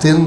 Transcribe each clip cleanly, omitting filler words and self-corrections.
3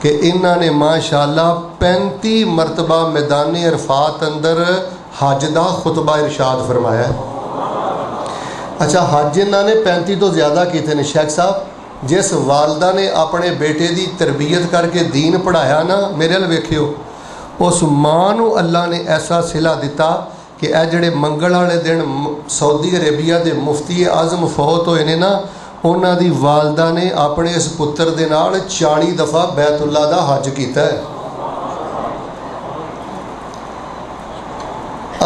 کہ انہوں نے ماشاءاللہ 35 مرتبہ میدان عرفات اندر حج دا خطبہ ارشاد فرمایا ہے۔ اچھا حج انہوں نے 35 تو زیادہ کیتے ہیں شیخ صاحب۔ جس والدہ نے اپنے بیٹے دی تربیت کر کے دین پڑھایا نا، میرے ال ویکھیو، اس ماں نو اللہ نے ایسا صلہ دیتا کہ اے جڑے منگل والے دن سعودی عربیہ دے مفتی اعظم فوت ہوئے نے نا، انہاں دی والدہ نے اپنے اس پتر دے نال 40 دفعہ بیت اللہ دا حج کیتا ہے۔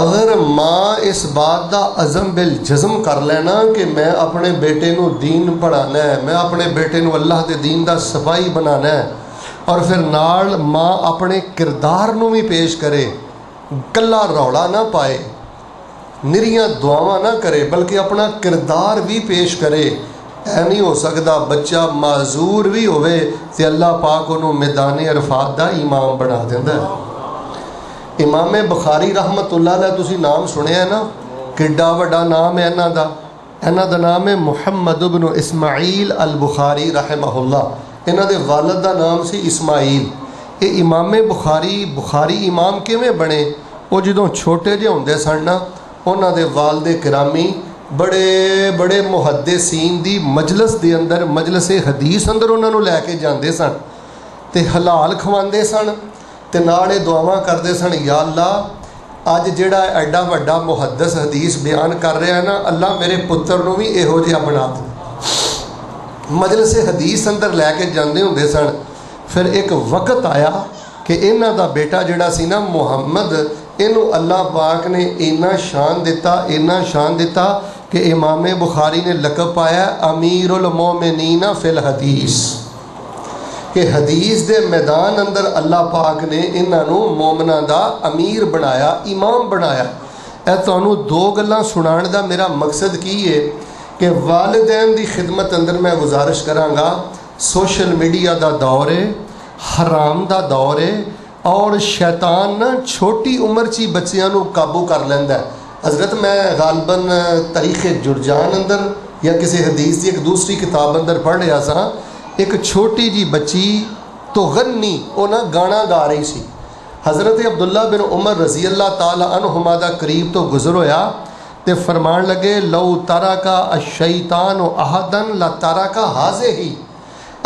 اگر ماں اس بات دا عزم بالجزم کر لینا کہ میں اپنے بیٹے نو دین پڑھانا ہے، میں اپنے بیٹے نو اللہ دے دین دا صفائی بنانا ہے، اور پھر نال ماں اپنے کردار نو بھی پیش کرے، کلا روڑا نہ پائے، نریاں دعاواں نہ کرے، بلکہ اپنا کردار بھی پیش کرے، اے نہیں ہو سکتا بچہ معذور بھی ہوئے تے اللہ پاک انہوں میدان عرفات دا امام بنا دیندا ہے۔ امام بخاری رحمت اللہ علیہ تسی نام سنے ہیں نا، کڈا وڈا نام ہے انہاں دا نام ہے محمد بن اسماعیل البخاری رحمہ اللہ۔ انہاں دے والد دا نام سی اسماعیل۔ یہ امام بخاری امام کیویں بنے؟ وہ جدوں چھوٹے جے ہوندے سن نا، انہاں دے والد کرامی بڑے بڑے محدثین دی مجلس دے اندر، مجلس حدیث اندر انہاں نو لے کے جاندے سن تے حلال کھواندے سن تے نالے دعاواں کردے سن، یا اللہ اج جڑا ایڈا وڈا محدث حدیث بیان کر رہا ہے نا، اللہ میرے پتر نو بھی یہو جہا بنا دے۔ مجلس حدیث اندر لے کے جاندے ہوندے سن۔ پھر ایک وقت آیا کہ انہاں دا بیٹا جڑا سی نا محمد، انہوں اللہ پاک نے اینا شان دیتا کہ امام بخاری نے لقب پایا امیر المومنین فی الحدیث، کہ حدیث دے میدان اندر اللہ پاک نے انہوں مومنہ دا امیر بنایا، امام بنایا۔ اے تو انہوں دو گلاں سنان دا میرا مقصد کی ہے کہ والدین دی خدمت اندر میں گزارش کرانگا، سوشل میڈیا دا دور ہے، حرام دا دور ہے، اور شیطان نا چھوٹی عمر چی بچیاں نو قابو کر لیندا ہے۔ حضرت میں غالباً تاریخ جرجان اندر یا کسی حدیث دی ایک دوسری کتاب اندر پڑھ رہا سا، ایک چھوٹی جی بچی تو غنی وہ نا گانا گا رہی سی۔ حضرت عبداللہ بن عمر رضی اللہ تعالی عنہما دا قریب تو گزر ہویا تے فرمان لگے لو ترکا الشیطان احدن لترکا ہذہ،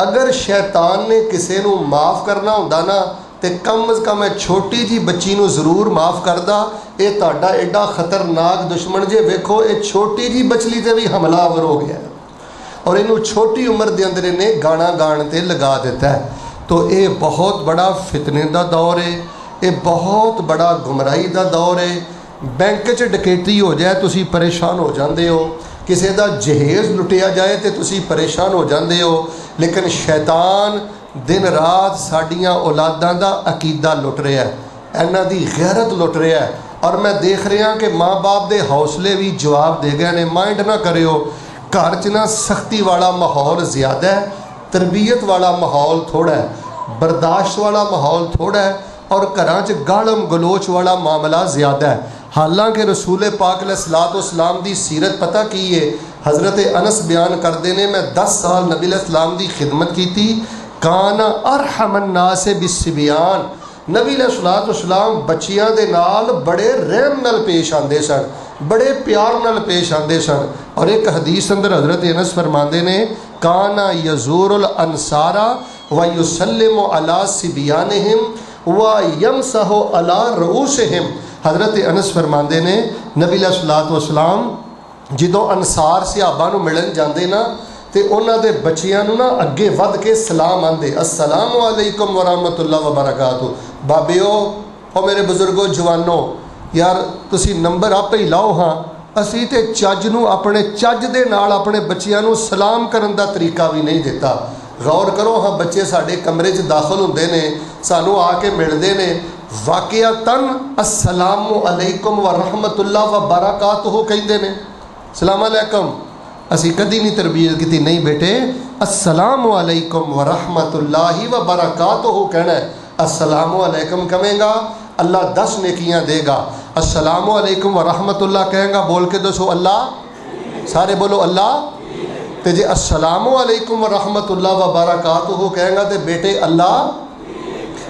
اگر شیطان نے کسے نو معاف کرنا ہوندا نا تے کم از کم چھوٹی جی بچی نو ضرور معاف کردا۔ اے تہاڈا ایڈا خطرناک دشمن جے ویکھو اے چھوٹی جی بچلی تے بھی حملہ آور ہو گیا ہے، اور انہوں چھوٹی عمر دے اندر نے گانا گان تے لگا دیتا ہے۔ تو اے بہت بڑا فتنے دا دور ہے، اے بہت بڑا گمراہی دا دور ہے۔ بینک چ ڈکیتی ہو جائے تسی پریشان ہو جاندے ہو، کسی دا جہیز لٹیا جائے تے تسی پریشان ہو جاندے ہو، لیکن شیطان دن رات ساڈیاں اولاداں دا عقیدہ لٹ رہا ہے، انہاں دی غیرت لٹ رہا ہے، اور میں دیکھ رہا کہ ماں باپ دے حوصلے بھی جواب دے گئے نے۔ مائنڈ نہ کریو، گھر چ نا سختی والا ماحول زیادہ ہے، تربیت والا ماحول تھوڑا ہے، برداشت والا ماحول تھوڑا ہے، اور گھراں چ گالم گلوچ والا معاملہ زیادہ ہے۔ حالانکہ رسول پاک علیہ الصلوۃ والسلام دی سیرت پتہ کی ہے، حضرت انس بیان کردے نے میں 10 سال نبی علیہ السلام دی خدمت کی تھی، کان ارحم الناس بالصبیان، نبی علیہ الصلوۃ والسلام بچیاں دے نال بڑے رحم نال پیش آندے سن، بڑے پیار نال پیش آندے سن۔ اور ایک حدیث اندر حضرت انس فرماندے نے کان یزور الانصار ویسلم علی صبیانہم ویمسح علی رؤوسہم۔ حضرت انس فرماندے نے نبی علیہ الصلوۃ والسلام جدوں انصار صحابہ نو ملن جاندے نا تے انہاں دے بچیاں نو نا اگے ود کے سلام آندے، السلام علیکم ورحمۃ اللہ وبرکاتہ۔ بابیو او میرے بزرگو جوانو، یار تسی نمبر آپ ہی لاؤ، ہاں اسی تے چج نو اپنے چج دے نال اپنے بچیاں نو سلام کرن دا طریقہ بھی نہیں دیتا۔ غور کرو ہاں، بچے ساڈے کمرے چ داخل ہوندے نے، سانو آ کے ملدے نے، واقعتاً السلام علیکم ورحمۃ اللہ وبرکاتہ کہندے نے، السلام علیکم۔ اسی کدی نہیں تربیت کی نہیں بیٹے، السلام علیکم ورحمۃ اللہ وبرکاتہ کہنا ہے۔ السلام علیکم کہیں گا اللہ 10 نیکیاں دے گا، السلام علیکم ورحمۃ اللہ کہیں گا بول کے دسو اللہ، سارے بولو اللہ۔ تے جی السلام علیکم ورحمۃ اللہ وبرکاتہ کہیں گا تے بیٹے اللہ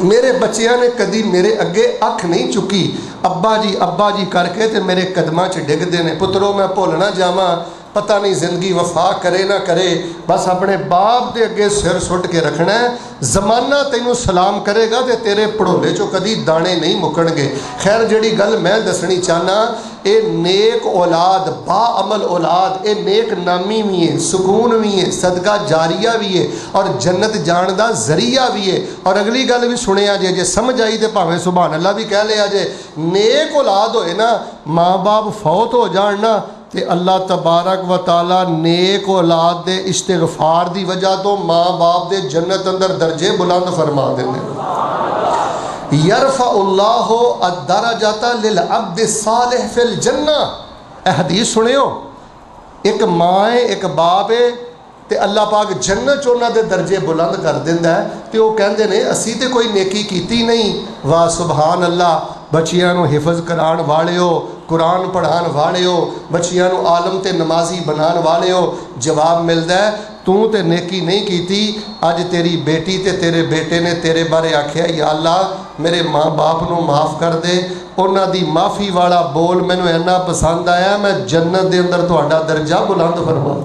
میرے بچیاں نے کدی میرے اگے اکھ نہیں چکی، ابا جی کر کے تے میرے قدماں چ ڈگدے نے، پترو میں بھول نہ جاواں، پتہ نہیں زندگی وفا کرے نہ کرے، بس اپنے باپ دے اگے سر سٹ کے رکھنا ہے، زمانہ تینوں سلام کرے گا تے تیرے پڑھولے چو کدی دانے نہیں مکن گے۔ خیر جڑی گل میں دسنی چاہنا، اے نیک اولاد، با عمل اولاد، اے نیک نامی بھی ہے، سکون بھی ہے، صدقہ جاریہ بھی ہے، اور جنت جان دا ذریعہ بھی ہے۔ اور اگلی گل بھی سنیا جے سمجھ آئی تے بھاویں سبحان اللہ بھی کہہ لیا جے، نیک اولاد ہوئے نا، ماں باپ فوت ہو جان نا، تے اللہ تبارک و تعالی نیک اولاد دے استغفار دی وجہ تو ماں باپ دے جنت اندر درجے بلند فرما دیندے۔ یرفع اللہ الدرجات للعبد الصالح فی الجنہ، اے حدیث سنے ہو، ایک ماں ہے ایک باپ ہے تے اللہ پاک جنت چونا دے درجے بلند کر دیندا ہے، تے وہ کہندے نے اسی تے کوئی نیکی کیتی نہیں، واہ سبحان اللہ، بچیاں نو حفظ کران والے ہو، قرآن پڑھان والے ہو، بچیاں نو عالم تے نمازی بنان والے ہو، جواب ملدا ہے تو تے نیکی نہیں کیتی، اج تیری بیٹی تے تیرے بیٹے نے تیرے بارے آکھیا یا اللہ میرے ماں باپ نو معاف کر دے، انہاں دی معافی والا بول مینوں اینا پسند آیا، میں جنت دے اندر تہاڈا درجہ بلند فرما۔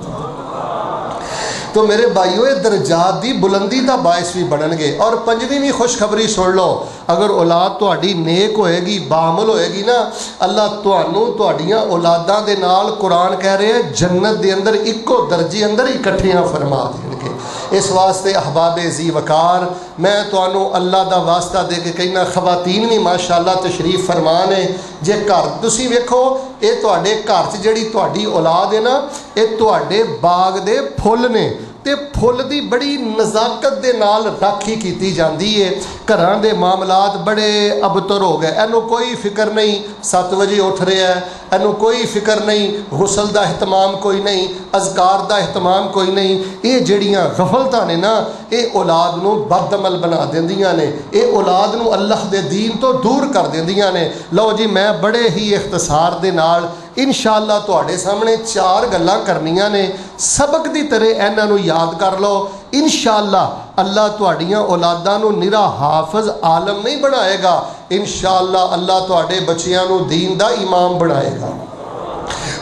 تو میرے بھائیو درجات دی بلندی دا باعث بھی بنن گے۔ اور پنجویں بھی خوشخبری سن لو، اگر اولاد تہاڈی نیک ہوئے گی، بعمل ہوئے گی نا، اللہ تہانوں تہاڈیاں اولاداں دے نال قرآن کہہ رہے ہیں جنت دے اندر اکو درجے اندر اکٹھیاں فرما دین گے۔ اس واسطے احباب ذی وقار میں تہانوں اللہ دا واسطہ دے کے کہنا، خواتین بھی ماشاءاللہ تشریف فرمان ہے، جے گھر تسی ویکھو اے تہاڈے گھر چ جڑی تہاڈی اولاد ہے نا، اے تہاڈے باغ دے پھل نے، تے پھل دی بڑی نزاکت دے نال راکھی کیتی جاندی ہے۔ گھراں دے معاملات بڑے ابتر ہو گئے، اینو کوئی فکر نہیں 7 بجے اٹھ رہا ہے، اینو کوئی فکر نہیں، غسل دا اہتمام کوئی نہیں، اذکار دا اہتمام کوئی نہیں، اے جڑیاں غفلتاں نے نا، اے اولاد نو بد عمل بنا دیندیاں نے، اے اولاد نو اللہ دے دین تو دور کر دیندیاں نے۔ لو جی میں بڑے ہی اختصار دے نال انشاءاللہ تواڈے سامنے 4 گلاں کرنیاں نے، سبق دی طرح انہاں نو یاد کر لو، انشاءاللہ اللہ تواڈیاں اولاداں نو نرا حافظ عالم نہیں بنائے گا، انشاءاللہ اللہ تواڈے بچیاں نو دین دا امام بنائے گا،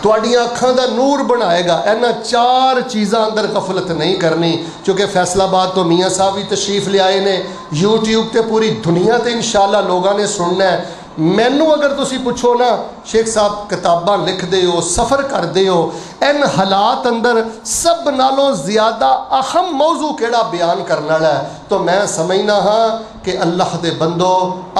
تواڈیاں اکھاں دا نور بنائے گا۔ اینا 4 چیزاں اندر غفلت نہیں کرنی، چونکہ فیصل آباد تو میاں صاحب بھی تشریف لے آئے نے، یوٹیوب تے پوری دنیا تے انشاءاللہ لوگاں نے سننا ہے۔ مینوں اگر تسی پوچھو نا شیخ صاحب کتاباں لکھ دے ہو، سفر کر دے ہو، ان حالات اندر سب نالوں زیادہ اہم موضوع کیڑا بیان کرنا ہے، تو میں سمجھنا ہاں کہ اللہ دے بندو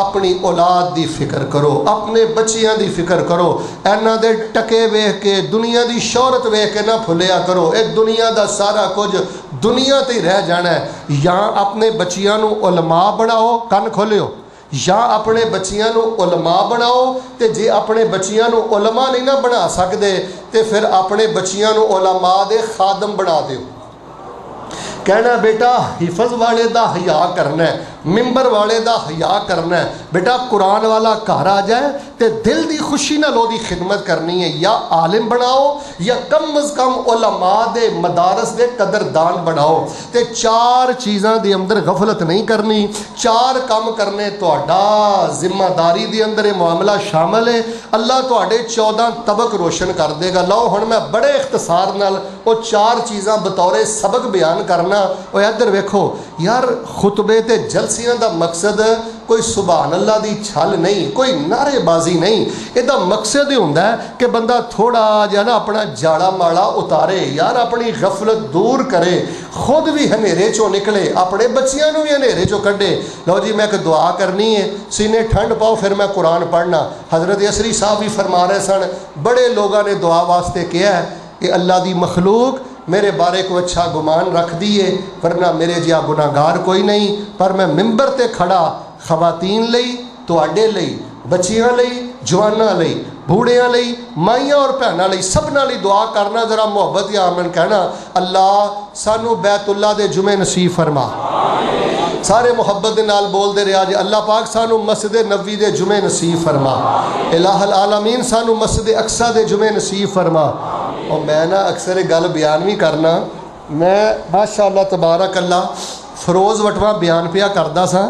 اپنی اولاد دی فکر کرو، اپنے بچیاں دی فکر کرو، اینا دے ٹکے ویکھ کے دنیا دی شہرت ویکھ کے نہ پھلیا کرو، اے دنیا دا سارا کچھ دنیا تے ہی رہ جانا ہے۔ یا اپنے بچیاں نو علماء بناؤ، کن کھولیو، یا اپنے بچیاں نو علماء بناؤ، تے جے اپنے بچیاں نو علماء نہیں نہ بنا سکدے تے پھر اپنے بچیاں نو علماء دے خادم بنا دیو۔ کہنا بیٹا حفظ والے دا حیا کرنا ہے، ممبر والے دا حیا کرنا ہے، بیٹا قرآن والا گھر آ جائے تے دل دی خوشی نال دی خدمت کرنی ہے، یا عالم بناؤ یا کم از کم علماء دے مدارس دے قدردان بناؤ، تے 4 چیزاں دی اندر غفلت نہیں کرنی، 4 کام کرنے تہاڈا ذمہ داری دی اندر معاملہ شامل ہے، اللہ تہاڈے 14 طبق روشن کر دے گا۔ لو ہن میں بڑے اختصار نال وہ 4 چیزاں بطور سبق بیان کرنا۔ او ادھر ویکھو یار، خطبے تے جلسیاں دا مقصد کوئی سبحان اللہ دی چھل نہیں، کوئی نعرے بازی نہیں، یہ دا مقصد یہ ہوندا ہے کہ بندہ تھوڑا جہا نا اپنا جاڑا ماڑا اتارے، یار اپنی غفلت دور کرے، خود بھی ہنیرے چوں نکلے، اپنے بچیاں نو بھی ہنیرے چوں کڈے۔ لو جی میں ایک دعا کرنی ہے، سینے ٹھنڈ پاؤ پھر میں قرآن پڑھنا۔ حضرت عصری صاحب بھی فرما رہے سن، بڑے لوگوں نے دعا واسطے کیا ہے کہ اللہ دی مخلوق میرے بارے کو اچھا گمان رکھ دیے، ورنہ میرے جہا گناہگار کوئی نہیں، پر میں ممبر تے کھڑا خواتین لئی، تواڈے لئی، بچیاں لئی، جواناں لئی، بوڑھیاں لئی، مائیاں اور بھیناں لئی، سبنا لئی دعا کرنا، ذرا محبت یا آمن کہنا، اللہ سانو بیت اللہ دے جمعے نصیب فرما۔ سارے محبت دے نال بول دے رہا جی، اللہ پاک سانو مسجد نبوی دے جمعے نصیب فرما، الہ العالمین سانو مسجد اقصی دے جمعے نصیب فرما۔ اور میں نا اکثر گل بیان بھی کرنا، میں ماشاءاللہ تبارک اللہ فروز وٹواں بیان پیا کردا سا،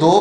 2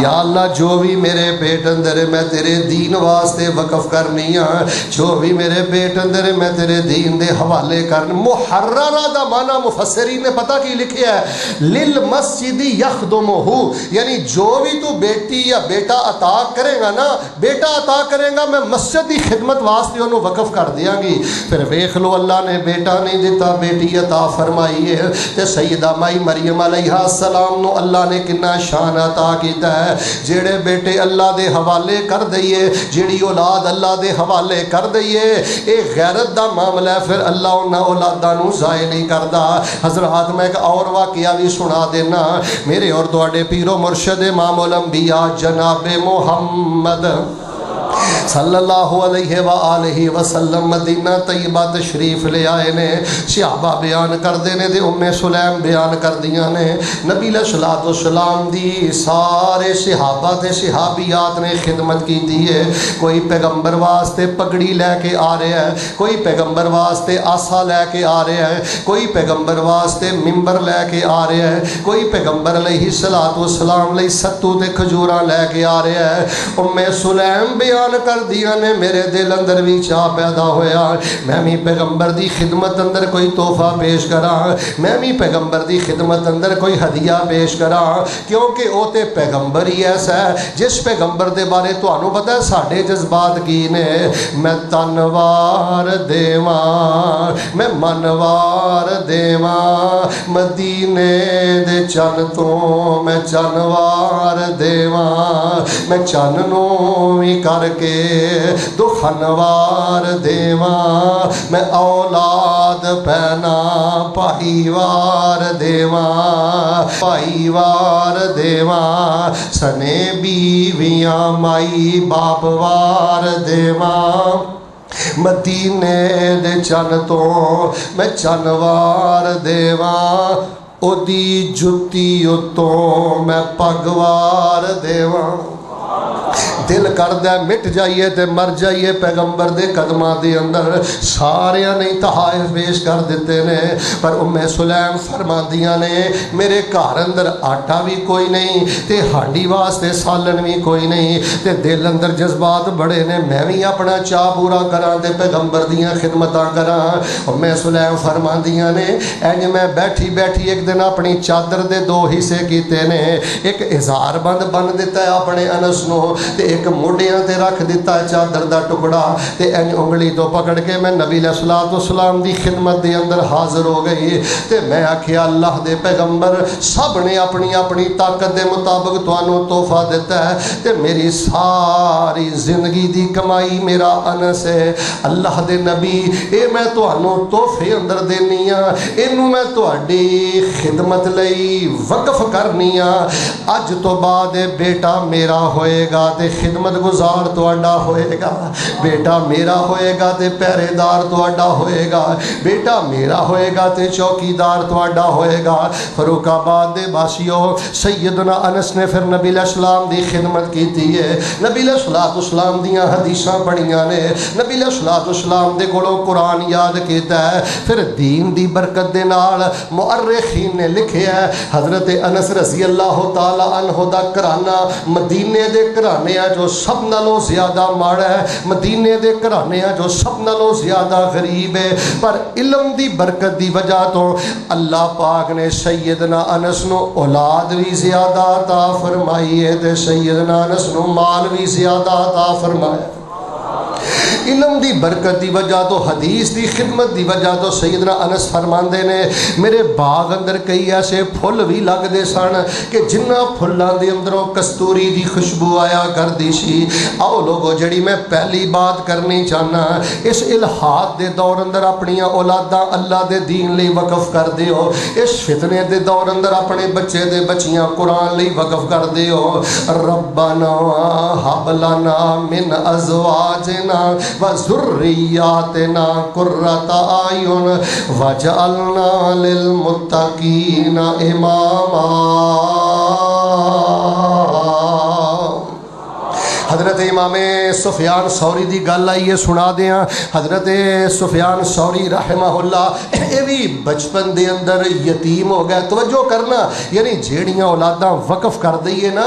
یا اللہ جو بھی میرے پیٹ اندر ہے میں تیرے دین واسطے وقف کرنی ہاں، جو بھی میرے پیٹ اندر ہے میں تیرے دین دے حوالے کرن۔ محررہ دا معنی مفسرین نے پتہ کی لکھیا ہے، للمسجد یخدمہ، یعنی جو بھی تو بیٹی یا بیٹا عطا کرے گا نا، بیٹا عطا کرے گا میں مسجد دی خدمت واسطے انہوں وقف کر دیاں گی۔ پھر ویکھ لو اللہ نے بیٹا نہیں دیتا، بیٹی عطا فرمائی ہے، تے سیدہ مائی مریم علیہ السلام نو اللہ نے کنا شان عطا کیتا ہے۔ جڑے بیٹے اللہ دے حوالے کر دئیے، جڑی اولاد اللہ دے حوالے کر دئیے، اے غیرت دا معاملہ ہے، پھر اللہ انہاں اولاداں نو ضائع نہیں کردا۔ حضرات میں ایک اور واقعہ بھی سنا دینا، میرے اور تواڈے پیر و مرشد امام الانبیاء جناب محمد صلی اللہ علیہ وآلہ وسلم مدینہ طیبہ تشریف لے آئے نے، صحابہ بیان کر دینے دے، ام سلیم بیان کر دیا نے، نبی علیہ الصلوۃ والسلام دی سارے صحابہ تے صحابیات نے خدمت کی دی ہے۔ کوئی پیغمبر واسطے پگڑی لے کے آ رہا ہے، کوئی پیغمبر واسطے آسا لے کے آ رہا ہے، کوئی پیغمبر واسطے ممبر لے کے آ رہا ہے، کوئی پیغمبر علیہ الصلوۃ والسلام لئی ستو تے کھجوراں لے کے آ رہا ہے۔ ام سلیم بیان کر دیا نے، میرے دل اندر بھی چاہ پیدا ہویا میں بھی پیغمبر دی خدمت اندر کوئی تحفہ پیش کراں، میں بھی پیغمبر دی خدمت اندر کوئی ہدیہ پیش کراں، کیونکہ او تے پیغمبر ہی ایسا ہے جس پیغمبر دے بارے تانوں پتہ ہے ساڈے جذبات کی نے۔ میں تنوار دیواں، میں منوار دیواں، مدینے دے چن تو میں چنوار دیواں، میں چن نو وی کر کے دخنوار دیواں، میں اولاد پینا پائیوار دیواں، پائیوار دیواں، سنے بیویاں مائی باپ وار دیواں، مدینے دے چن تو میں چنوار دیواں، او دی جتی اتوں میں پگوار دیواں۔ دل کردہ مٹ جائیے تے مر جائیے پیغمبر دے قدماں دے اندر، سارے نہیں تحائف پیش کر دیتے نے، پر ام سلیم فرماندیاں نے میرے گھر اندر آٹا بھی کوئی نہیں تے ہانڈی واسطے سالن بھی کوئی نہیں، تے دل اندر جذبات بڑے نے، میں بھی اپنا چاہ پورا کراں تے پیغمبر دیاں خدمتاں کراں۔ ام سلیم فرماندیاں نے انج میں بیٹھی بیٹھی ایک دن اپنی چادر دے دو حصے کیتے نے، ایک اظہار بند بن دیتا ہے اپنے انس نو، تے ایک موڈیاں تے رکھ دیتا ہے چادر دا ٹکڑا، تے این انگلی تو پکڑ کے میں نبی علیہ الصلوۃ والسلام دی خدمت دے اندر حاضر ہو گئی، تے میں آکھیا اللہ دے پیغمبر سب نے اپنی اپنی طاقت دے مطابق تانوں تحفہ دیتا ہے، تے میری ساری زندگی دی کمائی میرا انس ہے، اللہ دے نبی اے میں تانوں تحفے اندر دینی ہاں، اینوں میں تہاڈی خدمت لئی وقف کرنی ہاں، اج تو بعد بیٹا میرا ہوئے گا تے خدمت گزار تواڈا ہوئے گا، بیٹا میرا ہوئے گا تے پہرے دار تواڈا ہوئے گا، بیٹا میرا ہوئے گا تے چوکیدار تواڈا ہوئے گا۔ فاروق آباد دے باسیو سیدنا انس نے پھر نبی علیہ السلام دی خدمت کیتی ہے، نبی علیہ السلام دیاں حدیثاں پڑھیاں نے، نبی علیہ السلام دے کولوں قرآن یاد کیتا ہے، پھر دین دی برکت دے نال مؤرخین نے لکھیا ہے حضرت انس رضی اللہ تعالی عنہ دا گھرانہ مدینے دے گھرانے جو سب نالوں زیادہ ماڑا ہے، مدینے دے گھرانے جو سب نالوں زیادہ غریب ہے، پر علم دی برکت دی وجہ تو اللہ پاک نے سیدنا انس نو اولاد بھی زیادہ عطا فرمائی ہے تے سیدنا انس نو مال بھی زیادہ عطا فرمایا۔ علم دی برکت دی وجہ تو حدیث دی خدمت دی وجہ تو سیدنا انس فرماندے نے میرے باغ اندر کئی ایسے پھل بھی لگ دے سن کہ جنہ پھلاں دے اندروں کستوری دی خوشبو آیا کر دی سی۔ آؤ لوگو جڑی میں پہلی بات کرنی چاہنا، اس الہاد دے دور اندر اپنی اولاداں اللہ دے دین لئی وقف کر دیو، اس فتنے دے دور اندر اپنے بچے دے بچیاں قرآن لئی وقف کر دیو۔ ربنا ہب لنا من ازواجنا وذریاتنا قرۃ اعین واجعلنا للمتقین اماما۔ حضرت امام سفیان ثوری دی گل آئی ہے سنا دیاں. حضرت سفیان ثوری رحمہ اللہ یہ بھی بچپن دے اندر یتیم ہو گئے. توجہ کرنا, یعنی جیڑیاں اولاداں وقف کر دئیے نا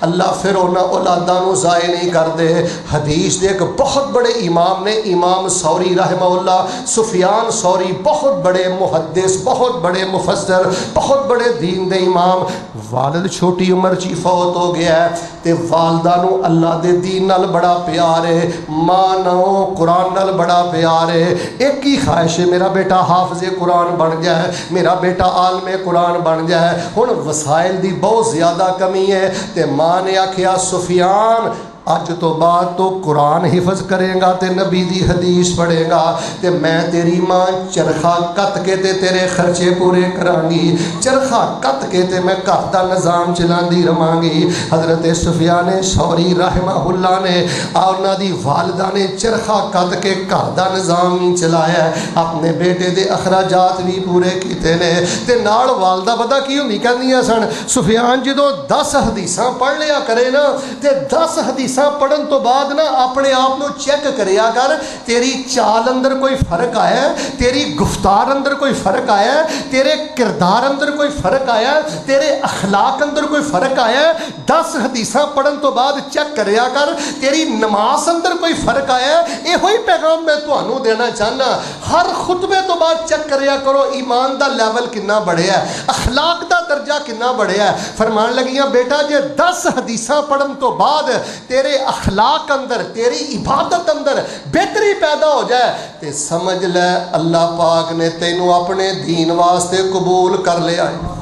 اللہ پھر انہاں اولاداں نو ضائع نہیں کر دے. حدیث دے ایک بہت بڑے امام نے, امام ثوری رحمہ اللہ, سفیان ثوری بہت بڑے محدث, بہت بڑے مفسر, بہت بڑے دین دے امام. والد چھوٹی عمر چی فوت ہو گیا ہے تے والدہ نو اللہ دے دین نال بڑا پیار ہے, ماں نو قرآن نال بڑا پیار ہے. ایک ہی خواہش ہے میرا بیٹا حافظ قرآن بن جائے, میرا بیٹا عالم قرآن بن جائے. ہن وسائل دی بہت زیادہ کمی ہے تے ماں نے آکھیا سفیان اج تو بعد تو قرآن حفظ کرے گا تے نبی دی حدیث پڑھے گا تے میں تیری ماں چرخہ کت کے تے تیرے خرچے پورے کران گی, چرخہ کت کے تے میں گھر دا نظام چلاندی رہاں گی. حضرت سفیان ثوری رحمہ اللہ نے انہاں دی والدہ نے چرخہ کت کے گھر دا نظام چلایا ہے, اپنے بیٹے دے اخراجات بھی پورے کیتے نے. تے نال والدہ پتہ کی ہوندی کہندیاں سن, سفیان جدوں 10 حدیثاں پڑھ لیا کرے نا تے 10 حدیثاں پڑھن تو بعد نا اپنے آپ نو چیک کریا کر, تیری چال اندر کوئی فرق آیا ہے, تیری گفتار اندر کوئی فرق آیا ہے, تیرے کردار اندر کوئی فرق آیا ہے, تیرے اخلاق اندر کوئی فرق آیا ہے. 10 حدیثاں پڑھن تو بعد چیک کریا کر تیری نماز اندر کوئی فرق آیا ہے. یہ ہوئی پیغام میں تانوں دینا چاہنا. ہر خطبے تو بعد چیک کریا کرو ایمان دا لیول کنا بڑھیا ہے, اخلاق دا درجہ کنا بڑھیا ہے. فرمان لگیاں بیٹا جے 10 حدیثاں پڑھن تو بعد تیرے اخلاق اندر, تیری عبادت اندر بہتری پیدا ہو جائے تے سمجھ لے اللہ پاک نے تینوں اپنے دین واسطے قبول کر لیا ہے.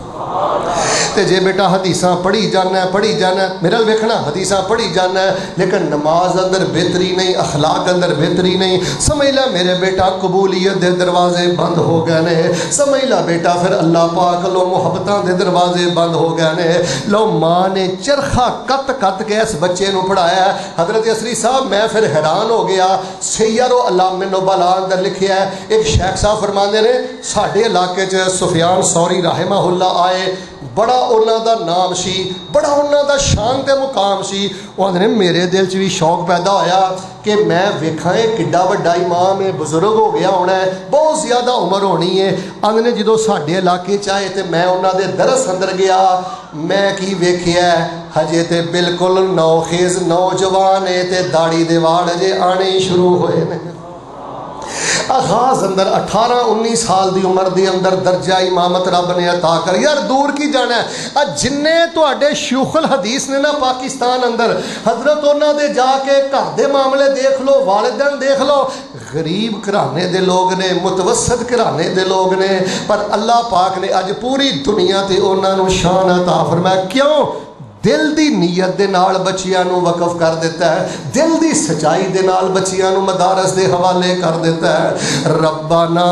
تے جے بیٹا حدیثاں پڑھی جانا ہے میرا ویکھنا حدیثاں پڑھی جانا ہے لیکن نماز اندر بہتری نہیں, اخلاق اندر بہتری نہیں, سمجھ لے میرے بیٹا قبولیت دے دروازے بند ہو گئے نے. سمجھ لے بیٹا پھر اللہ پاک لو محبتاں دے دروازے بند ہو گئے نے. لو ماں نے چرخہ کت کے اس بچے نو پڑھایا ہے. حضرت عصری صاحب میں پھر حیران ہو گیا, سیر و علام نبلاء اندر لکھیا ہے, ایک شیخ صاحب فرماندے نے ساڈے علاقے چ سفیان ثوری رحمہ اللہ آئے, بڑا انہاں دا نام سی, بڑا انہاں دا شان تے مقام سی. وہ نے میرے دل چ بھی شوق پیدا ہویا کہ میں ویکھاں کڈا وڈا امام ہے, بزرگ ہو گیا ہونا ہے, بہت زیادہ عمر ہونی ہے. انہاں نے جدوں ساڈے علاقے چ آئے تے میں انہاں دے درس اندر گیا, میں کی ویکھیا ہجے تے بالکل نوخیز نوجوان ہے تے داڑھی دے واڑ ہجے آنے ہی شروع ہوئے نے. آغاز اندر 18-19 سال دی عمر دی اندر درجہ امامت رب نے عطا کر. یار دور کی جانا ہے, جننے تواڈے شیوخ الحدیث نے نا پاکستان اندر حضرت انہاں دے جا کے گھر دے معاملے دیکھ لو, والدین دیکھ لو, غریب گھرانے دے لوگ نے, متوسط گھرانے دے لوگ نے, پر اللہ پاک نے اج پوری دنیا تے انہاں نو شان عطا فرمایا. کیوں؟ دل دی نیت دے نال بچیاں نو وقف کر دیتا ہے, دل دی سچائی دے نال بچیاں نو مدارس دے حوالے کر دیتا ہے. ربنا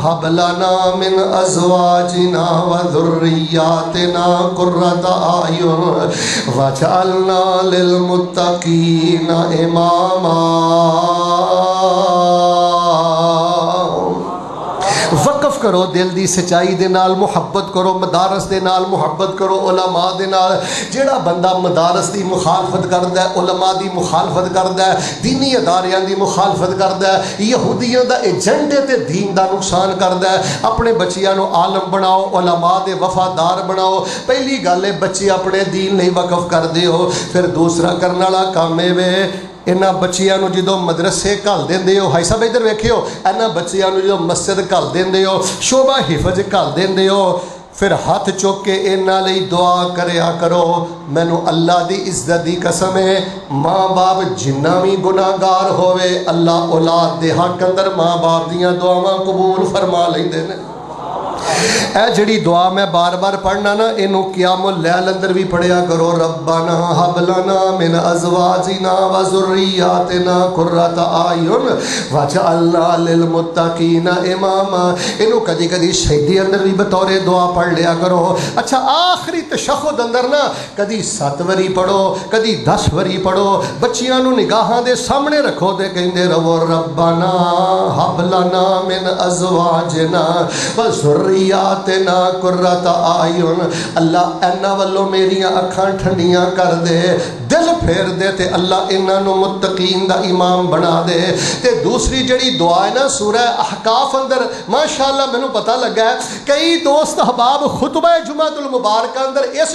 ہب لنا من ازواجنا و ذریاتنا قرۃ اعین واجعلنا للمتقین اماما. وقف کرو دل دی سچائی دے نال, محبت کرو مدارس دے نال, محبت کرو علماء دے نال. جیڑا بندہ مدارس دی مخالفت کردا ہے, علماء دی مخالفت کردا ہے, دینی اداریاں دی مخالفت کردا ہے, یہودیاں دا ایجنڈے تے دین دا نقصان کردا ہے. اپنے بچیاں نو عالم بناؤ, علماء دے وفادار بناؤ. پہلی گل ہے بچے اپنے دین نہیں وقف کر دیو. پھر دوسرا کرن والا کام اے انہاں بچیاں نو جدوں مدرسے گھل دیندے ہو, ہائی صاحب ادھر ویکھیو, انہاں بچیاں نو جدوں مسجد گھل دیندے ہو, شعبہ حفظ گھل دیندے ہو, پھر ہاتھ چوک کے انہاں لئی دعا کریا کرو. مینوں اللہ دی عزت دی قسم ہے, ماں باپ جنہ بھی گناہگار ہوئے اللہ اولاد دے حق اندر ماں باپ دیاں دعاواں قبول فرما لیندے نے. اے جڑی دعا میں بار بار پڑھنا نا, اینو قیام اللیل اندر بھی پڑھیا کرو. ربنا ہب لنا من ازواجنا و ذریاتنا قرۃ اعین واجعلنا للمتقین اماما. اینو کدی کدی شہیدی اندر بھی بطور دعا پڑھ لیا کرو. اچھا آخری تشہد اندر نا کدی 7 وری پڑھو, کدی 10 وری پڑھو. بچیاں نو نگاہاں دے سامنے رکھو تے کہندے رہو ربنا ہب لنا من ازواجنا و ذریاتنا قرۃ اعین. اللہ اینا والو میریاں اکھاں ٹھنڈیاں کر دے, دل پھیر دے تے اللہ انہاں نو متقین دا امام بنا دے۔ تے دوسری جڑی دعا ہے نا سورہ احقاف اندر ماشاءاللہ مینوں پتہ لگا ہے کئی دوست احباب خطبہ جمعۃ المبارکہ اندر اس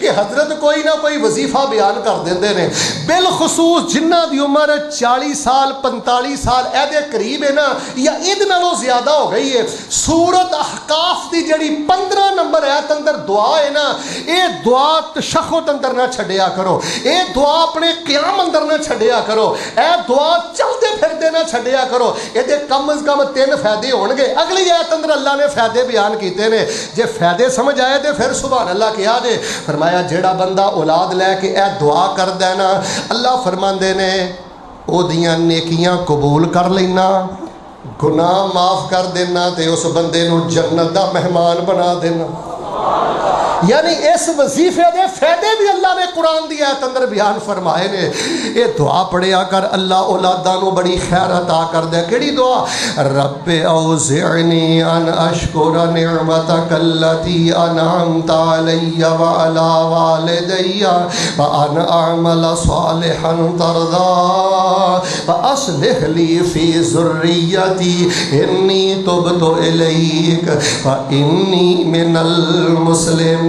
کہ حضرت کوئی نہ کوئی وظیفہ بیان کر دیندے نے، بالخصوص جنہ دی عمر 40 سال 45 سال اے دے قریب ہے نا یا اید نالوں زیادہ ہو گئی ہے، سورۃ احقاف دی جڑی 15 نمبر آیت اندر دعا ہے نا، اے دعا تشہد اندر نہ چھڈیا کرو، اے دعا اپنے قیام اندر نہ چھڈیا کرو، اے دعا چلتے پھرتے نہ چھڈیا کرو، اے دے کم از کم 3 فائدے ہون گے۔ اگلی آیت اندر اللہ نے فائدے بیان کیتے نے، جے فائدے سمجھ آئے تے پھر سبحان اللہ کیا جے۔ فرمایا جیڑا بندہ اولاد لے کے اے دعا کر دینا اللہ فرماندے نے او دیاں نیکیاں قبول کر لینا، گناہ معاف کر دینا تے اس بندے نو جنت دا مہمان بنا دینا۔ یعنی اس وظیفے دے فائدے بھی اللہ نے قرآن دی آیت اندر بیان فرمائے نے۔ اے دعا پڑھیا کر اللہ اولاداں نو بڑی خیر عطا کر دے۔ کیڑی دعا؟ رب اوزعنی ان اشکر نعمتک التی انعمت علی وعلی والدی وان اعمل صالحا ترضا واصلح لی فی ذریتی انی تبت الیک وانی من المسلمین۔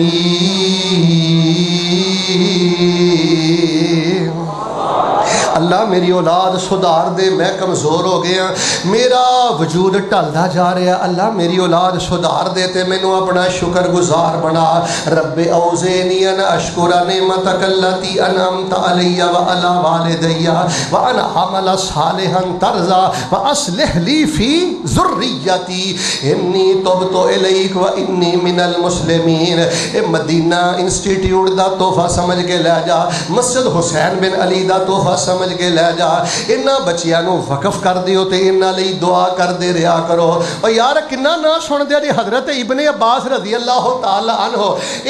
اللہ میری اولاد سدھار دے، میں کمزور ہو گیا، میرا وجود ٹلدا جا رہا ہے، اللہ میری اولاد سدھار دے تے مینوں اپنا شکر گزار بنا۔ رب اوزعنی ان اشکر نعمتک التی انعمت علی وعلی والدی وان اعمل صالحا ترضا واصلح لی فی ذریتی انی تبت الیک وانی من المسلمین۔ اے مدینہ انسٹیٹیوٹ دا تحفہ سمجھ کے لے جا، مسجد حسین بن علی دا تحفہ سمجھ کے لے جا، انہاں بچیاں نو وقف کر دیو تے انہاں لئی دعا کر دے رہا کرو۔ اور یار کنہ نہ سن دے جی حضرت ابن عباس رضی اللہ تعالی عنہ،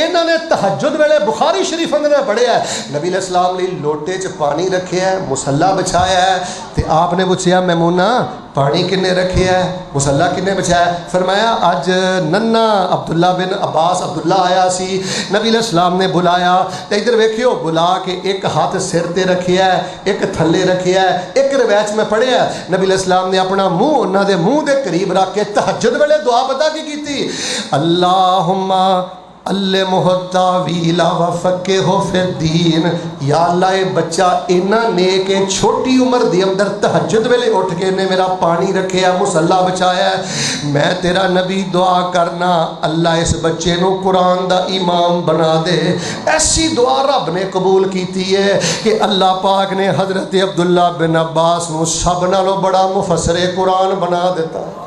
انہاں نے تہجد ویلے بخاری شریف اندر پڑھیا ہے نبی علیہ السلام لئی لوٹے چ پانی رکھیا ہے، مصلی بچھایا ہے، تے آپ نے پوچھیا میمونہ پانی کنے رکھیا ہے، مصلی کنے بچھایا ہے؟ فرمایا اج ننا عبداللہ بن عباس عبداللہ آیا سی، نبی علیہ السلام نے بلایا تے ادھر ویکھیو بلا کے ایک ہاتھ سر تے رکھیا ہے، ایک تھلے رکھیا ہے، ایک روایت میں پڑھیا ہے نبی علیہ السلام نے اپنا منہ انہاں دے منہ دے قریب رکھ کے تہجد ویلے دعا پتہ کی کیتی؟ اللہم علمہ التاویل وفقہہ فی الدین۔ یا اللہ اے بچہ اینا نیک ہے، چھوٹی عمر دی اندر تہجد ویلے اٹھ کے نے میرا پانی رکھیا، مصلی بچایا ہے، میں تیرا نبی دعا کرنا اللہ اس بچے نو قرآن دا امام بنا دے۔ ایسی دعا رب نے قبول کیتی ہے کہ اللہ پاک نے حضرت عبداللہ بن عباس نو سب نالوں بڑا مفسر قرآن بنا دیتا ہے۔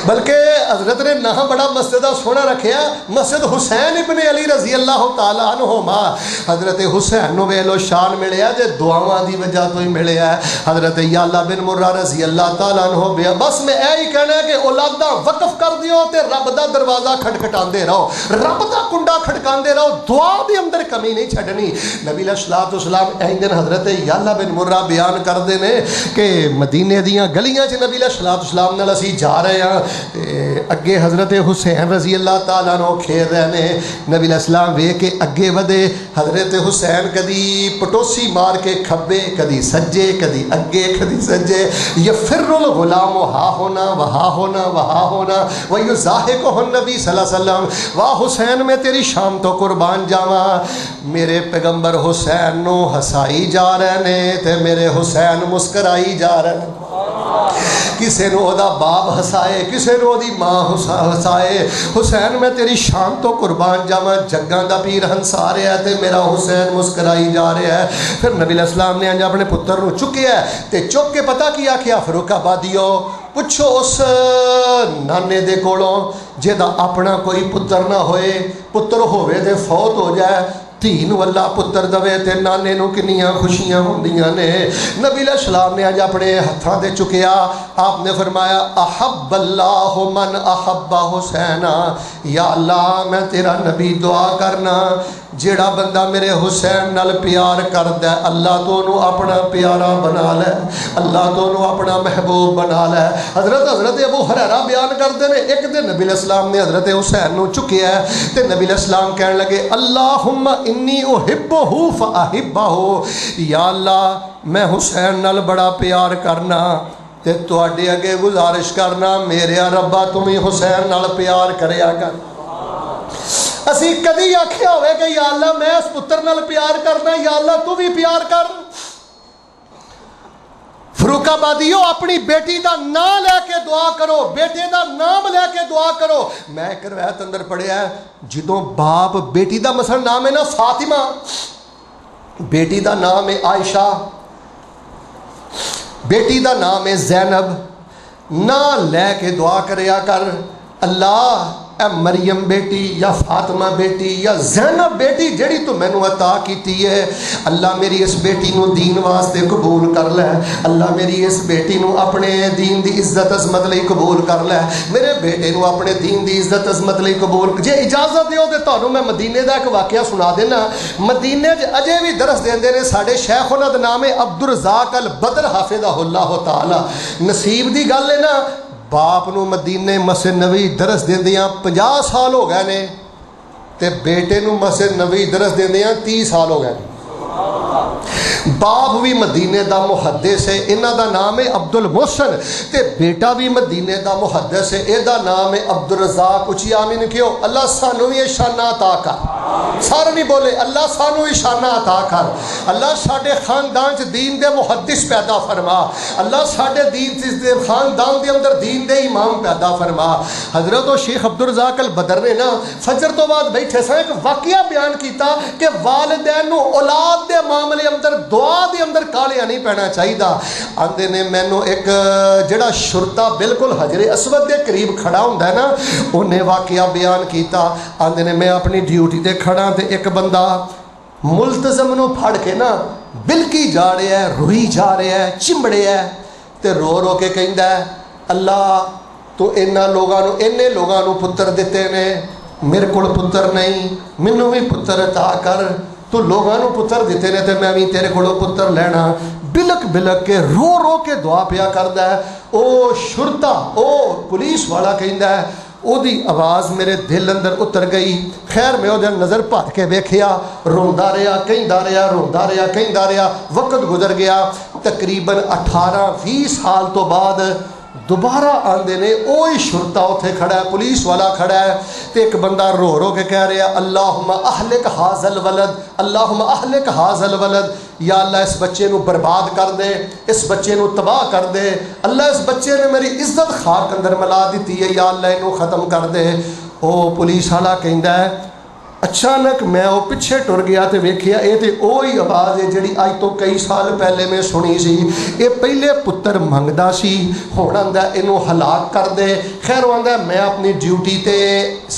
بلکہ حضرت نے نہ بڑا مسجد سونا رکھیا، مسجد حسین ابن علی رضی اللہ تعالی عنہما۔ حضرت حسین نو ویلو شان ملیا جے دعاواں دی وجہ تو ہی ملیا ہے۔ حضرت یعلا بن مرہ رضی اللہ تعالی عنہ بیا بس میں اے ہی کہنا ہے کہ اولاداں وقف کر دیو تے رب دا دروازہ کھٹکھٹاندے رہو، رب دا کنڈا کھٹکاندے رہو، دعا دی اندر کمی نہیں چھڈنی۔ نبی علیہ الصلوۃ والسلام اے دن حضرت یعلا بن مرہ بیان کردے نے کہ مدینے دیاں گلیاں چ نبی علیہ الصلوۃ والسلام نال اسی جا رہے ہیں، اگے حضرت حسین رضی اللہ تعالیٰ عنہ کھیل رہے ہیں، نبی علیہ السلام وے کے اگے ودے، حضرت حسین کدی پٹوسی مار کے کھبے، کدی سجے، کدی اگے، کدی سجے، یفر الغلام ہا ہونا وہا ہونا وہا ہونا ویزاحقہ النبی صلی اللہ علیہ وسلم۔ واہ حسین میں تیری شام تو قربان جاواں، میرے پیغمبر حسین نو ہسائی جا رہے ہیں تے میرے حسین مسکرائی جا رہے ہیں۔ کسے نو دا باپ ہسائے، کسے نو دی ماں ہسائے، حسین میں تیری شان تو قربان جاواں، جگاں دا پیر ہنسا رہا ہے تے میرا حسین مسکرائی جا رہا ہے۔ پھر نبی علیہ السلام نے انج اپنے پتر نو چکیا ہے تے چک کے پتہ کیا کیا فاروق آبادیو پوچھو اس نانے دے کولوں جہدا اپنا کوئی پتر نہ ہوئے، پتر ہوئے تے فوت ہو جائے، تین واللہ پتر دوے تے نانے نو کنیاں خوشیاں ہوندیاں نے۔ نبی علیہ السلام نے آج اپنے ہتھاں دے چکیا، آپ نے فرمایا احب اللہ من احب حسین، یا اللہ میں تیرا نبی دعا کرنا جیڑا بندہ میرے حسین نال پیار کردا ہے اللہ تو انہوں اپنا پیارا بنا لے، اللہ تو انہوں اپنا محبوب بنا لے۔ حضرت ابو ہریرہ بیان کرتے ہیں ایک دن نبی علیہ السلام نے حضرت حسین نو چکیا ہے تے نبی علیہ السلام کہنے لگے اللہم انی احبہ فاحبہ، یا اللہ میں حسین نال بڑا پیار کرنا تے تواڈے اگے گزارش کرنا میرے ربا تم ہی حسین نال پیار کریا کر۔ اسی کدی آکھیا ہوئے کہ یا اللہ میں اس پتر نال پیار کرنا، یا اللہ تو بھی پیار کر؟ فروخ آبادیو اپنی بیٹی دا نام لے کے دعا کرو، بیٹے دا نام لے کے دعا کرو۔ میں ایک روایت اندر پڑھیا ہے جدوں باپ بیٹی دا مثلا نام ہے نا فاطمہ، بیٹی دا نام ہے عائشہ، بیٹی دا نام ہے زینب، نام لے کے دعا کریا کر اللہ اے مریم بیٹی یا فاطمہ بیٹی یا زینب بیٹی جڑی تو میں نے عطا کیتی ہے، اللہ میری اس بیٹی نو دین واسطے قبول کر لے، اللہ میری اس بیٹی نو اپنے دین دی عزت عظمت لئی قبول کر لے، میرے بیٹے نو اپنے دین دی عزت عظمت لئی قبول۔ جے اجازت دیو تے تانوں میں مدینے دا ایک واقعہ سنا دینا۔ مدینے اجے بھی درس دیندے نے ساڈے شیخ، انہاں دا نام ہے عبدالرزاق البدر حافظہ اللہ تعالی۔ نصیب دی گل ہے نا، باپ نو مدینے مسجد نبوی درس دیندیاں 50 سال ہو گئے نے تے بیٹے نو مسجد نبوی درس دیندیاں 30 سال ہو گئے۔ باپ بھی مدینے دا محدث ہے، انہاں دا نام ہے عبد المحسن، تے بیٹا بھی مدینے دا محدث ہے، اے دا نام ہے عبدالرزاق۔ اچھی آمین کیوں؟ اللہ سانو بھی شانہ عطا کر، سارے نہیں بولے اللہ سانو بھی شانہ عطا کر، اللہ ساڈے خاندان چ دین دے محدث پیدا فرما، اللہ ساڈے دین دے خاندان دے اندر دین دے امام پیدا فرما۔ حضرت و شیخ عبدالرزاق البدر نے نا فجر تو بعد بیٹھے سا ایک واقعہ بیان کیتا کہ والدین نو اولاد دے معاملے اندر دعا دے اندر کالیاں نہیں پینا چاہیے۔ آندے نے مینوں ایک جڑا شرطا بالکل حجر اسود دے قریب کھڑا ہوندا ہے نا، انہیں واقعہ بیان کیتا۔ آندے نے میں اپنی ڈیوٹی تے کھڑا تے ایک بندہ ملتزم نو پھڑ کے نا بلکی جا رہا ہے، روئی جا رہا ہے، چمڑے ہے تے رو رو کے کہندا ہے اللہ تو انہاں لوگاں نو پتر دیتے نے، میرے کول پتر نہیں، مینوں بھی پتر عطا کر، تو لوگاں نو پتر دیتے نے تے میں بھی تیرے کولوں پتر لینا۔ بلک بلک کے رو رو کے دعا پیا کردا ہے۔ او شرطا او پولیس والا کہندا ہے او دی آواز میرے دل اندر اتر گئی۔ خیر میں او دے نظر پھٹ کے ویکھیا، روندا رہیا کہندا رہیا، روندا رہیا کہندا رہیا، وقت گزر گیا۔ تقریباً 18-20 سال تو بعد دوبارہ آندے نے اوہی شرطا اتھے کھڑا ہے، پولیس والا کھڑا ہے تے ایک بندہ رو رو کے کہہ رہا اللہم اہلک حاذا الولد، اللہم اہلک حاذا الولد، یا اللہ اس بچے نو برباد کر دے، اس بچے نو تباہ کر دے، اللہ اس بچے نے میری عزت خاک اندر ملا دیتی ہے، یا اللہ انو ختم کر دے۔ او پولیس والا کہندا ہے اچانک میں وہ پیچھے ٹر گیا تے ویکھیا اے تے اوہی آواز ہے جڑی اج تو کئی سال پہلے میں سنی سی، اے پہلے پتر منگدا سی، ہن آندا اینو ہلاک کر دے۔ خیر وہ آندا میں اپنی ڈیوٹی تے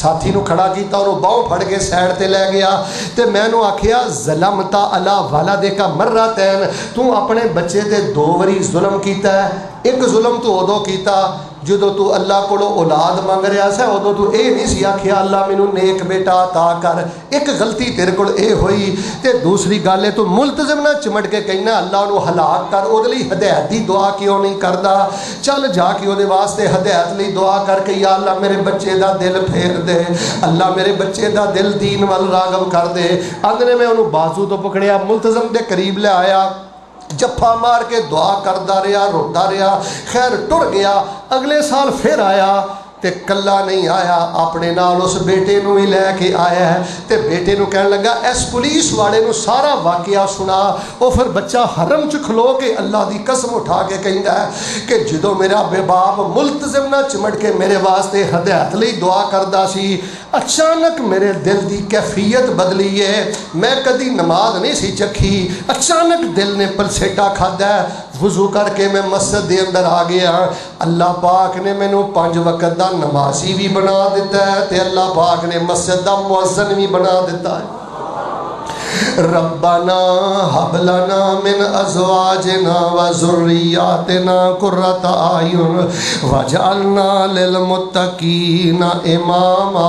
ساتھی نو کھڑا کیتا، انہوں باہوں پھڑ کے سائڈ تے لے گیا تے میں نو آکھیا ظلمتا علی والدک مرتین، تو اپنے بچے تے 2 واری ظلم کیتا ہے۔ ایک ظلم تو ادو کیتا جدو تو اللہ کو اولاد مانگ رہا سا، ادو تو اے نہیں سی آکھیا اللہ مینوں نیک بیٹا عطا کر، ایک غلطی تیرے کول اے ہوئی۔ تے دوسری گل ہے تو ملتزم نہ چمٹ کے کہنا اللہ انہوں ہلاک کر، او دے لئی ہدایت دی دعا کیوں نہیں کردا؟ چل جا کے او دے واسطے ہدایت لئی دعا کر کے یا اللہ میرے بچے دا دل پھیر دے، اللہ میرے بچے دا دل دین وال راغب کر دے۔ اندر میں انہوں بازو تو پکڑیا، ملتزم دے قریب لے آیا، جفا مار کے دعا کردا رہا، روتا رہا، خیر ٹر گیا۔ اگلے سال پھر آیا تے کلا نہیں آیا، اپنے نال اس بیٹے نو ہی لے کے آیا ہے تے بیٹے نو کہنے لگا اس پولیس والے نو سارا واقعہ سنا۔ او پھر بچہ حرم چ کھلو کے اللہ دی قسم اٹھا کے کہندا ہے کہ جدو میرا بے باپ ملتزم نہ چمٹ کے میرے واسطے ہدایت لئی دعا کردا سی، اچانک میرے دل دی کیفیت بدلی ہے، میں کدی نماز نہیں سی چکھی، اچانک دل نے پلسیٹا کھادا ہے، وضو کر کے میں مسجد دے اندر آ گیا، اللہ پاک نے مینوں 5 وقت دا نمازی بھی بنا دیتا ہے تے اللہ پاک نے مسجد دا مؤذن بھی بنا دیتا ہے۔ ربنا ہب لنا من ازواجنا وذریاتنا قرۃ اعین واجعلنا للمتقین اماما۔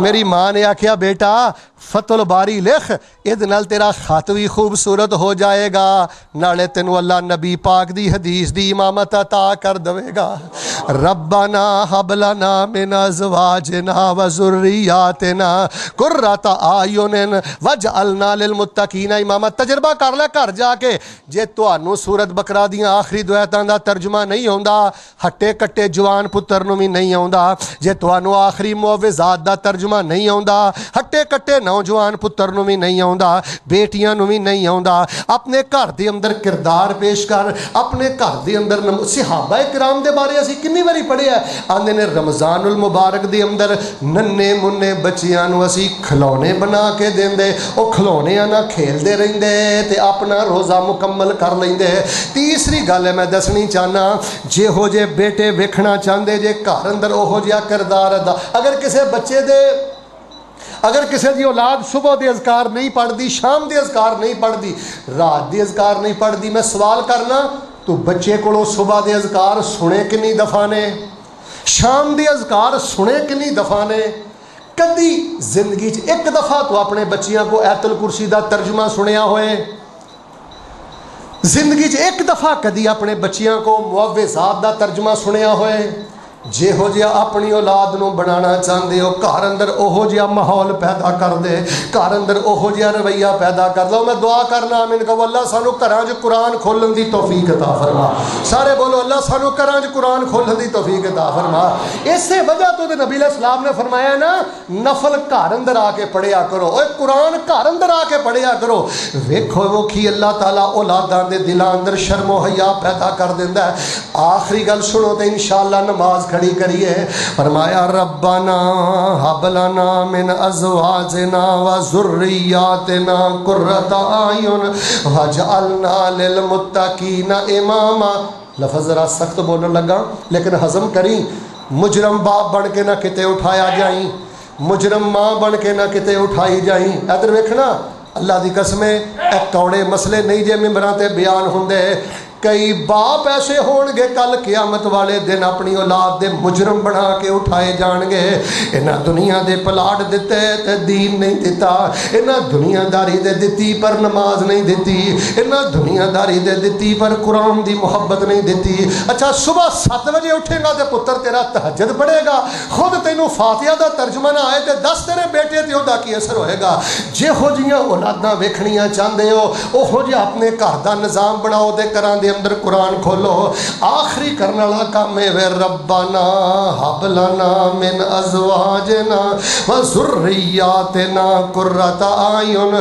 میری ماں نے آکھیا بیٹا فتح الباری لکھ، اد نال تیرا خط بھی خوبصورت ہو جائے گا، نالے تینو اللہ نبی پاک دی حدیث دی امامت عطا کر دے گا۔ ربنا حب لنا من ازواجنا وذریاتنا قرۃ اعین واجعلنا للمتقین اماما۔ تجربہ کر لے گھر جا کے، جے تانوں سورت بقرہ دیاں آخری دو آیتاں دا ترجمہ نہیں آوندا، ہٹے کٹے جوان پتر نوں بھی نہیں آوندا، جے تانوں آخری معوذات دا ترجمہ نہیں آوندا، ہٹے کٹے نوجوان پتر نوں بھی نہیں آوندا، بیٹیاں نوں بھی نہیں آوندا، اپنے گھر دے اندر کردار پیش کر، اپنے گھر دے اندر صحابہ کرام دے بارے اسی کنی واری پڑھیا ہے، آندے نے رمضان المبارک دے اندر ننے منے بچیاں نوں اسی کھلونے بنا کے دیندے، او کھلونیاں نال کھیلدے رہندے تے اپنا روزہ مکمل کر لیندے۔ تیسری گل ہے میں دسنی چاہنا، جے ہو جے بیٹے ویکھنا چاہندے جے گھر اندر اوہو جہا کردار ادا، اگر کسی دی اولاد صبح دے اذکار نہیں پڑھتی، شام دے اذکار نہیں پڑھتی، رات دے اذکار نہیں پڑھتی، میں سوال کرنا تو بچے کو صبح دے اذکار سنے کنی دفعہ نے، شام دے اذکار سنے کنی دفعہ نے؟ کدی زندگی ایک دفعہ تو اپنے بچیاں کو آیت الکرسی دا ترجمہ سنیا ہوئے؟ زندگی ایک دفعہ کدی اپنے بچیاں کو معوذات دا ترجمہ سنیا ہوئے؟ جے ہو جہا اپنی اولاد نو بنانا چاہتے ہو، گھر اندر اوہو جہا ماحول پیدا کر دے، گھر اندر اوہو جہا رویہ پیدا کر دو۔ میں دعا کرنا آمین کہ اللہ سانو گھراں وچ قرآن کھولن دی توفیق عطا فرما۔ سارے بولو اللہ سانو گھراں وچ قرآن کھولن دی توفیق عطا فرما۔ اسی وجہ تو نبی علیہ السلام نے فرمایا نا، نفل گھر اندر آ کے پڑھیا کرو، اوے قرآن گھر اندر آ کے پڑھیا کرو۔ ویکھو وکھی اللہ تعالیٰ اولاداں دے دلاں اندر شرم و حیا پیدا کر دیندا ہے۔ آخری گل سنو تے انشاءاللہ نماز کھڑی کریے۔ فرمایا ربنا حب لنا من ازواجنا وذریاتنا قرۃ اعین واجعلنا للمتقین اماما۔ لفظ ذرا سخت بولنے لگا لیکن ہضم کری۔ مجرم باپ بن کے نہ کتے اٹھایا جائیں، مجرم ماں بن کے نہ کتے اٹھائی جائیں۔ ادھر ویکھنا اللہ دی قسمیں اے کوڑے مسئلے نہیں جے ممبراں تے بیان ہوندے۔ کئی باپ ایسے ہون گے کل قیامت والے دن اپنی اولاد دے مجرم بنا کے اٹھائے جان گے۔ انہاں دنیا دے پلاٹ دیتے تے دین نہیں دیتا، انہاں دنیا داری دے دتی پر نماز نہیں دیتی، انہاں دنیا داری دے دتی پر قرآن دی محبت نہیں دیتی۔ اچھا صبح 7 بجے اٹھے گا تے پتر تیرا تہجد پڑھے گا، خود تینوں فاتحہ دا ترجمہ نہ آئے تے دس تیرے بیٹے تے اودا کی اثر ہوئے گا۔ جے ہو جیاں اولاداں ویکھنیاں چاہندے ہو، اوہو جے اپنے گھر دا نظام بناؤ تے کراں دے اندر قرآن کھولو۔ آخری کرنے والا کام ہے ربنا حب لنا من ازواجنا وذریاتنا قرۃ اعین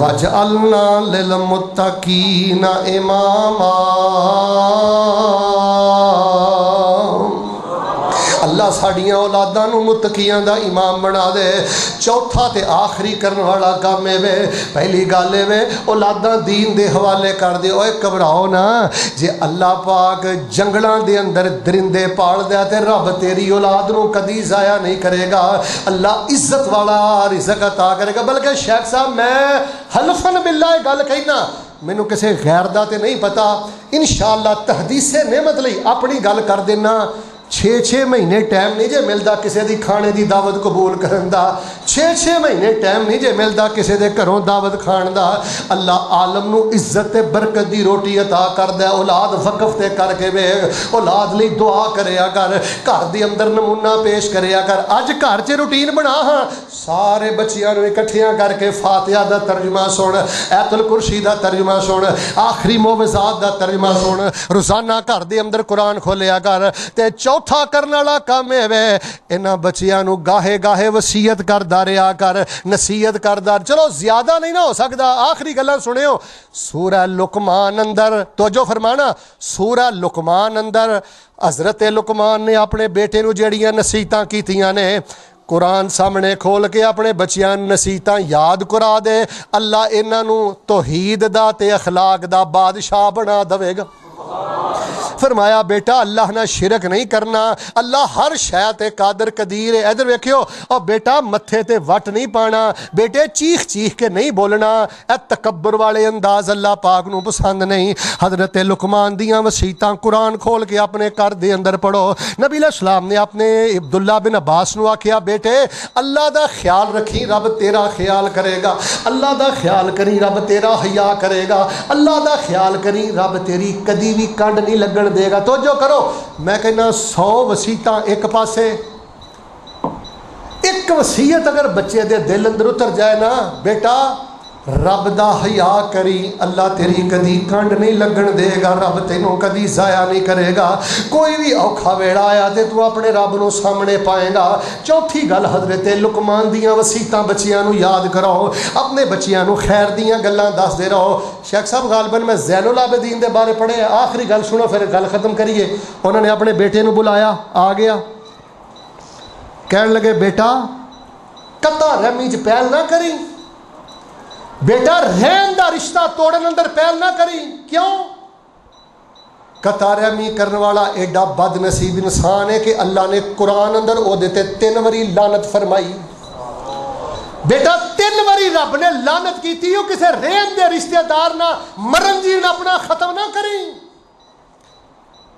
واجعلنا للمتقین اماما۔ اللہ ساڑیاں اولاداں نو متقیاں دا امام بنا دے۔ چوتھا تے آخری کرن والا کام ہے، پہلی گل ہے اولاداں دین دے حوالے کر دے۔ اوے گھبراؤ نا، جے اللہ پاک جنگلاں دے اندر درندے پال دے تے رب تیری اولاد نو کدی ضائع نہیں کرے گا۔ اللہ عزت والا رزق عطا کرے گا۔ بلکہ شیخ صاحب میں حلفاً باللہ گل کہنا، مینوں کسے غیر دا تے نہیں پتا، انشاءاللہ تحدیث نعمت لئی اپنی گل کر دینا۔ 6 مہینے ٹائم نہیں جے ملتا کسی دی کھانے دی دعوت قبول کرن دا، 6 مہینے ٹائم نہیں جے ملتا کسی دے گھروں دعوت کھان دا۔ اللہ عالم نو عزت تے برکت دی روٹی عطا کردا ہے۔ اولاد وقف تے کر کے وے، اولاد لئی دعا کریا کر، گھر دی اندر نمونہ پیش کریا کر۔ اج گھر چ روٹین بنا ہاں، سارے بچیاں نو اکٹھیاں کر کے فاتحہ دا ترجمہ سن، آیت الکرسی دا ترجمہ سن، آخری معوذات دا ترجمہ سن، روزانہ گھر دے اندر قرآن کھولیا کر۔ تے چوتھا کرنے والا کام ہے انہاں بچیاں نو گاہے گاہے وصیت کردا رہیا کر، نصیحت کردا۔ چلو زیادہ نہیں نہ ہو سکدا، آخری گلاں سنیو۔ سورہ لقمان اندر توجہ فرمانا، سورہ لقمان اندر حضرت لقمان نے اپنے بیٹے نو جڑیاں نصیحتاں کیتیاں نے، قرآن سامنے کھول کے اپنے بچیاں نصیحتاں یاد کرا دے، اللہ انہاں نو توحید دا تے اخلاق دا بادشاہ بنا دے گا۔ فرمایا بیٹا اللہ نہ شرک نہیں کرنا، اللہ ہر شے تے قادر قدیر ہے۔ ادھر ویکھیو، اور بیٹا متھے تے وٹ نہیں پانا، بیٹے چیخ چیخ کے نہیں بولنا، اے تکبر والے انداز اللہ پاک نو پسند نہیں۔ حضرت لقمان دیاں وصیتاں قرآن کھول کے اپنے گھر دے اندر پڑھو۔ نبی علیہ السلام نے اپنے عبداللہ بن عباس نو آکھیا بیٹے اللہ دا خیال رکھی، رب تیرا خیال کرے گا، اللہ دا خیال کری، رب تیرا حیا کرے گا، اللہ دا خیال کری، رب تیری کدی بھی کنڈ نہیں لگن دے گا۔ توجہ کرو، میں کہنا 100 وصیتاں ایک پاسے، ایک وصیت اگر بچے دے دل اندر اتر جائے نا، بیٹا رب دا حیا کری، اللہ تیری کدی کنڈ نہیں لگن دے گا، رب تینوں کدی ضائع نہیں کرے گا۔ کوئی بھی اوکھا ویڑا آیا تے تو اپنے رب نو سامنے پائے گا۔ چوتھی گل حضرت لقمان دیاں وصیتاں بچیاں نو یاد کراؤ، اپنے بچیاں نو خیر دیاں گلاں دس دے رہو۔ شیخ صاحب غالباً میں زین العابدین دے بارے پڑھے، آخری گل سنو پھر گل ختم کریے۔ انہوں نے اپنے بیٹے نو بلایا، آ گیا، کہنے لگے بیٹا قطع رحمی چ پہل نہ کری، بیٹا رحم دا رشتہ توڑن اندر پہل نہ کری۔ کیوں؟ قطع رحمی کرنے والا ایڈا بد نصیب انسان ہے کہ اللہ نے قرآن اندر او دیتے 3 واری لعنت فرمائی۔ بیٹا 3 واری رب نے لعنت کی تھی، کسے رحم دے رشتہ دار نہ مرن جیون اپنا ختم نہ کریں۔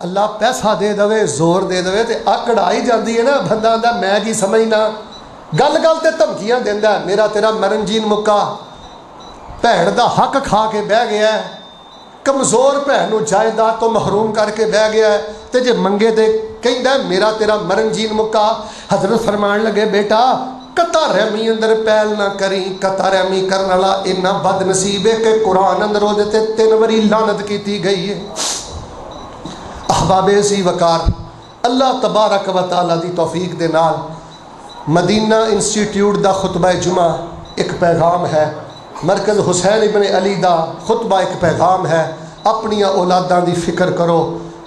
اللہ پیسہ دے دوے، زور دے دوے تے اکڑ آئی جاندی ہے نا، بندہ آندا میں کی سمجھنا، گل گل تے دھمکیاں دیندا ہے، میرا تیرا مرن جین مکا، بھیڑ دا حق کھا کے بہ گیا ہے، کمزور بھیڑ نو جائیداد تو محروم کر کے بہ گیا ہے، تے جے منگے تے کہندا ہے میرا تیرا مرن جین مکا۔ حضرت فرمان لگے بیٹا قطع رحمی اندر پہل نہ کری، قطع رحمی کرنے والا اتنا بد نصیب ہے کہ قرآن اندر وہ دیتے 3 واری لعنت کیتی گئی ہے۔ احباب سی وقار، اللہ تبارک و تعالی دی توفیق دے نال مدینہ انسٹیٹیوٹ دا خطبہ جمعہ ایک پیغام ہے، مرکز حسین ابن علی دا خطبہ ایک پیغام ہے۔ اپنی اولاداں دی فکر کرو،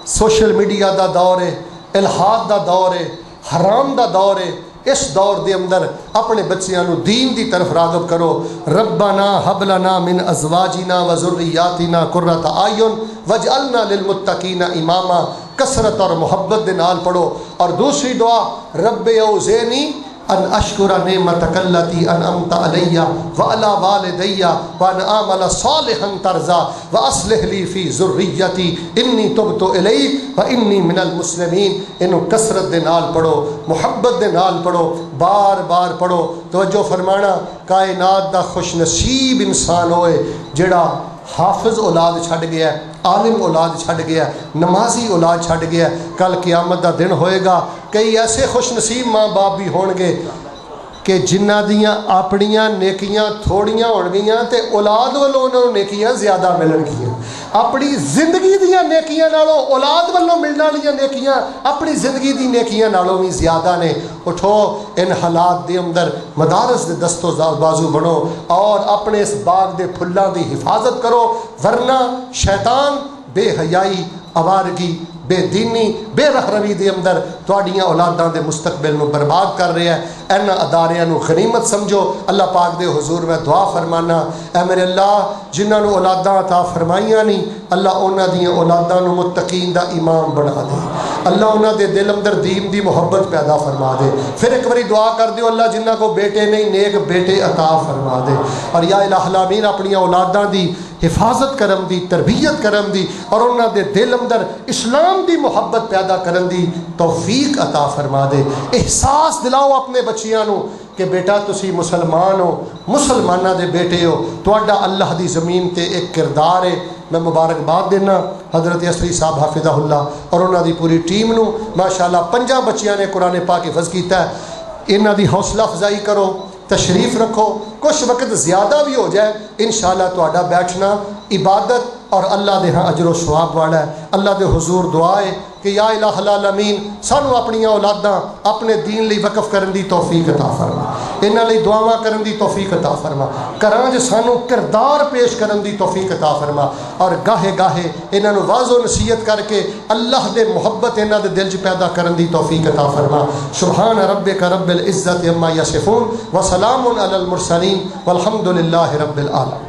سوشل میڈیا دا دور ہے، الحاد دا دور ہے، حرام دا دور ہے، اس دور دے اندر اپنے بچیاں نو دین دی طرف راغب کرو۔ ربنا حب لنا من ازواجنا و ذریاتنا قرۃ اعین واجعلنا للمتقین اماما، کثرت اور محبت دے نال پڑھو۔ اور دوسری دعا رب اوزعنی ان اشکر نعمتک التی انعمت علی وعلی والدی وان اعمل صالحا ترضی واصلح لی فی ذریتی انی تبت الیک وانی من المسلمین۔ انہوں کثرت دے نال پڑھو، محبت دے نال پڑھو، بار بار پڑھو۔ توجہ فرمانا، کائنات دا خوش نصیب انسان ہوئے جڑا حافظ اولاد چھڈ گیا ہے، عالم اولاد چھڈ گیا ہے، نمازی اولاد چھڈ گیا ہے۔ کل قیامت دا دن ہوئے گا، کئی ایسے خوش نصیب ماں باپ بھی ہون گے کہ جنہ دیاں اپنیاں نیکیاں تھوڑیاں ہون گیاں تے اولاد والوں انہوں نے نیکیاں زیادہ ملن گیاں۔ اپنی زندگی دیاں نیکیاں نالوں اولاد والوں ملنا لیاں نیکیاں اپنی زندگی دی نیکیاں نالوں بھی زیادہ نے۔ اٹھو ان حالات دے اندر مدارس دے دست و بازو بنو اور اپنے اس باغ دے پھلاں دی حفاظت کرو، ورنہ شیطان بے حیائی، آوارگی، بے دینی، بے رہروی دے اندر تواڈیاں اولاداں دے مستقبل نو برباد کر رہا ہے۔ اینا اداریاں نو غنیمت سمجھو۔ اللہ پاک دے حضور میں دعا فرمانا، اے میرے اللہ جنہاں نو اولاداں عطا فرمائیاں نہیں، اللہ انہاں دیاں اولاداں نو متقین دا امام بنا دے، اللہ انہاں دے دل اندر دین دی محبت پیدا فرما دے۔ پھر ایک باری دعا کر دیو اللہ جنہاں کو بیٹے نہیں نیک بیٹے عطا فرما دے۔ اور یا الہ العالمین اپنی اولاداں دی حفاظت کرم دی، تربیت کرم دی، اور انہاں دے دل اندر اسلام دی محبت پیدا کرن دی توفیق عطا فرما دے۔ احساس دلاؤ اپنے بچیاں نو کہ بیٹا تسی مسلمان ہو، مسلمانہ دے بیٹے ہو، تواڈا اللہ دی زمین تے ایک کردار ہے۔ میں مبارکباد دینا حضرت اسری صاحب حافظہ اللہ اور انہاں دی پوری ٹیم نو، ماشاءاللہ 5 بچیاں نے قرآن پاک حفظ کیتا ہے۔ انہاں دی حوصلہ افزائی کرو، تشریف رکھو، کچھ وقت زیادہ بھی ہو جائے انشاءاللہ تواڈا بیٹھنا عبادت اور اللہ دے ہاں اجر و ثواب والا ہے۔ اللہ دے حضور دعا ہے کہ یا الہ العالمین سانو اپنی اولاداں اپنے دین لئی وقف کرن دی توفیق عطا فرما، انہاں لئی دعاواں کرن دی توفیق عطا فرما، کراں جو سانو کردار پیش کرن دی توفیق عطا فرما، اور گاہے گاہے انہاں نو واعظ و نصیحت کر کے اللہ دے محبت انہاں دے دل 'چ پیدا کرن دی توفیق عطا فرما۔ سبحان ربک رب العزت عما یصفون وسلام علی المرسلین والحمد للہ رب العالمین۔